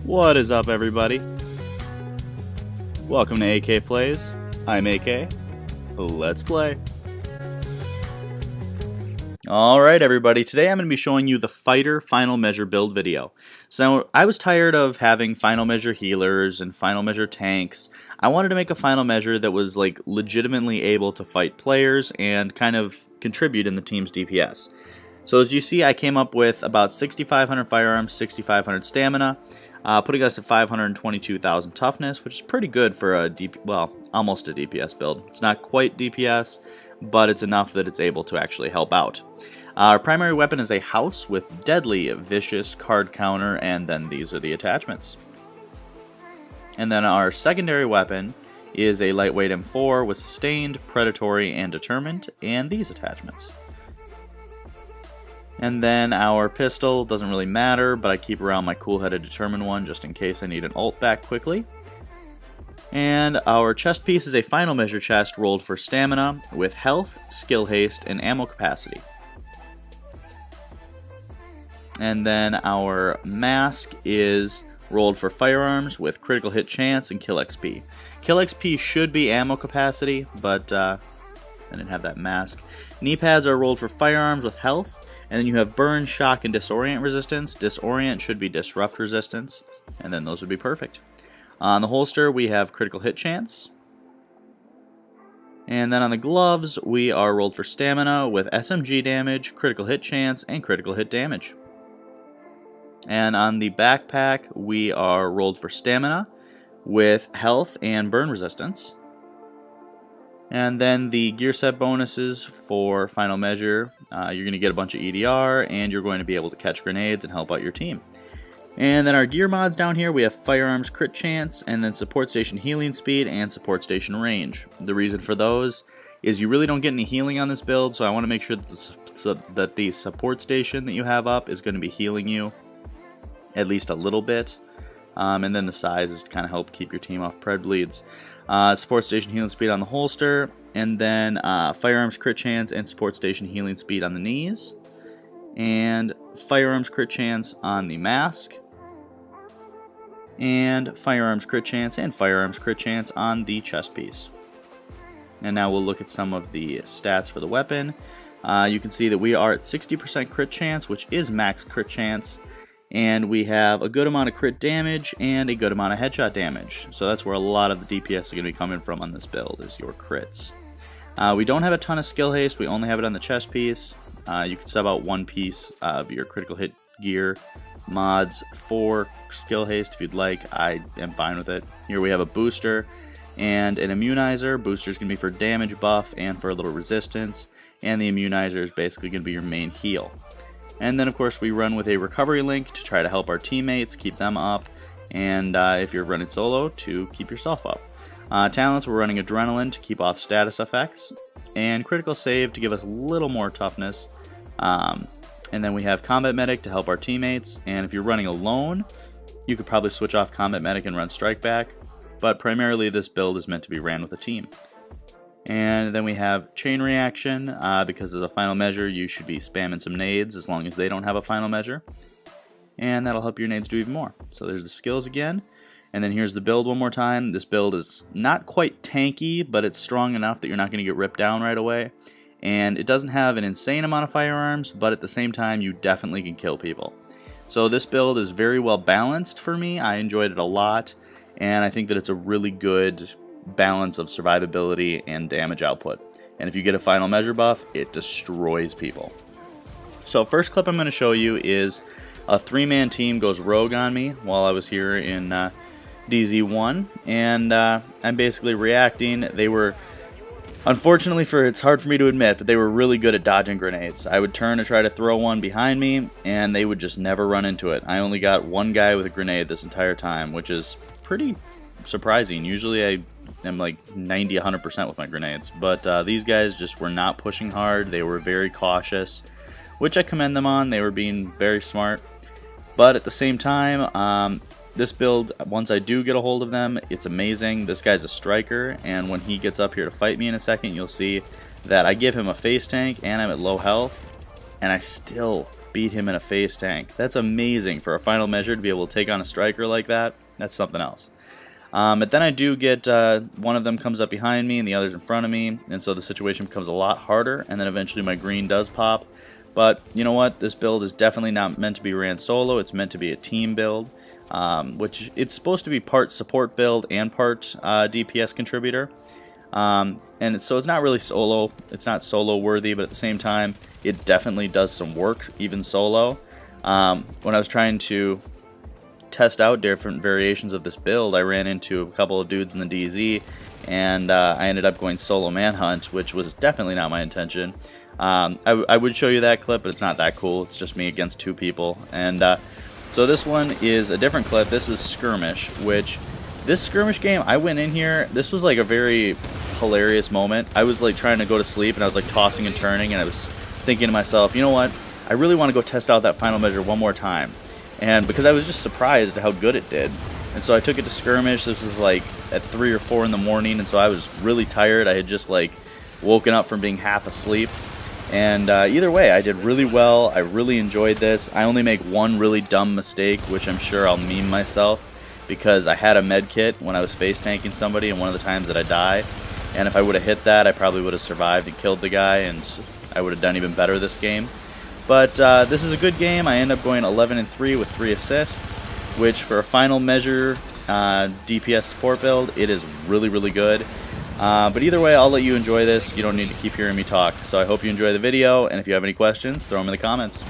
What is up, everybody? Welcome to AK Plays. I'm AK. Let's play. Alright, everybody. Today I'm going to be showing you the Fighter Final Measure build video. So I was tired of having Final Measure healers and Final Measure tanks. I wanted to make a Final Measure that was legitimately able to fight players and kind of contribute in the team's DPS. So as you see, I came up with about 6,500 firearms, 6,500 stamina, putting us at 522,000 toughness, which is pretty good for a almost a DPS build. It's not quite DPS, but it's enough that it's able to actually help out. Our primary weapon is a house with deadly, vicious, card counter, and then these are the attachments. And then our secondary weapon is a lightweight M4 with sustained, predatory, and determined, and these attachments. And then our pistol doesn't really matter, but I keep around my cool-headed determined one just in case I need an ult back quickly. And our chest piece is a Final Measure chest rolled for stamina with health, skill haste, and ammo capacity. And then our mask is rolled for firearms with critical hit chance and kill XP. Kill XP should be ammo capacity, but I didn't have that mask. Knee pads are rolled for firearms with health. And then you have burn, shock, and disorient resistance. Disorient should be disrupt resistance, and then those would be perfect. On the holster, we have critical hit chance. And then on the gloves, we are rolled for stamina with SMG damage, critical hit chance, and critical hit damage. And on the backpack, we are rolled for stamina with health and burn resistance. And then the gear set bonuses for Final Measure, you're going to get a bunch of EDR, and you're going to be able to catch grenades and help out your team. And then our gear mods down here, we have Firearms Crit Chance, and then Support Station Healing Speed, and Support Station Range. The reason for those is you really don't get any healing on this build, so I want to make sure that the Support Station that you have up is going to be healing you at least a little bit. And then the size is to kind of help keep your team off pred bleeds. Support Station Healing Speed on the holster, and then Firearms Crit Chance and Support Station Healing Speed on the knees, and Firearms Crit Chance on the mask, and Firearms Crit Chance and Firearms Crit Chance on the chest piece. And now we'll look at some of the stats for the weapon. You can see that we are at 60% crit chance, which is max crit chance. And we have a good amount of crit damage and a good amount of headshot damage. So that's where a lot of the DPS is going to be coming from on this build, is your crits. We don't have a ton of skill haste. We only have it on the chest piece. You can sub out one piece of your critical hit gear mods for skill haste if you'd like. I am fine with it. Here we have a booster and an immunizer. Booster is going to be for damage buff and for a little resistance. And the immunizer is basically going to be your main heal. And then, of course, we run with a recovery link to try to help our teammates, keep them up, and if you're running solo, to keep yourself up. Talents, we're running Adrenaline to keep off status effects, and Critical Save to give us a little more toughness. And then we have Combat Medic to help our teammates, and if you're running alone, you could probably switch off Combat Medic and run Strike Back, but primarily this build is meant to be ran with a team. And then we have Chain Reaction, because as a Final Measure you should be spamming some nades as long as they don't have a Final Measure. And that'll help your nades do even more. So there's the skills again. And then here's the build one more time. This build is not quite tanky, but it's strong enough that you're not going to get ripped down right away. And it doesn't have an insane amount of firearms, but at the same time you definitely can kill people. So this build is very well balanced for me. I enjoyed it a lot. And I think that it's a really good balance of survivability and damage output. And if you get a Final Measure buff, it destroys people. So first clip I'm going to show you is a 3-man team goes rogue on me while I was here in DZ1, and I'm basically reacting. They were, unfortunately, it's hard for me to admit, but they were really good at dodging grenades. I would turn to try to throw one behind me, and they would just never run into it. I only got one guy with a grenade this entire time, which is pretty surprising. Usually I am like 90-100% with my grenades, but these guys just were not pushing hard. They were very cautious, which I commend them on. They were being very smart, but at the same time, this build, once I do get a hold of them, it's amazing. This guy's a striker, and when he gets up here to fight me in a second, you'll see that I give him a face tank and I'm at low health, and I still beat him in a face tank. That's amazing for a final measure to be able to take on a striker like that. That's something else. But then I do get one of them comes up behind me and the other's in front of me, and so the situation becomes a lot harder, and then eventually my green does pop. But you know what? This build is definitely not meant to be ran solo. It's meant to be a team build, which it's supposed to be part support build and part DPS contributor. And so it's not really solo. It's not solo worthy, but at the same time, it definitely does some work, even solo. When I was trying to test out different variations of this build, I ran into a couple of dudes in the DZ, and I ended up going solo manhunt, which was definitely not my intention. I would show you that clip, but it's not that cool. It's just me against two people. And so this one is a different clip. This is Skirmish, which this Skirmish game, I went in here, this was like a very hilarious moment. I was like trying to go to sleep, and I was like tossing and turning, and I was thinking to myself, you know what, I really want to go test out that final measure one more time. And because I was just surprised at how good it did. And so I took it to Skirmish. This was like at 3 or 4 in the morning, and so I was really tired. I had just like woken up from being half asleep. And either way, I did really well. I really enjoyed this. I only make one really dumb mistake, which I'm sure I'll meme myself, because I had a med kit when I was face tanking somebody, and one of the times that I die. And if I would have hit that, I probably would have survived and killed the guy, and I would have done even better this game. But this is a good game. I end up going 11-3 with 3 assists, which for a final measure DPS support build, it is really, really good. But either way, I'll let you enjoy this. You don't need to keep hearing me talk. So I hope you enjoy the video, and if you have any questions, throw them in the comments.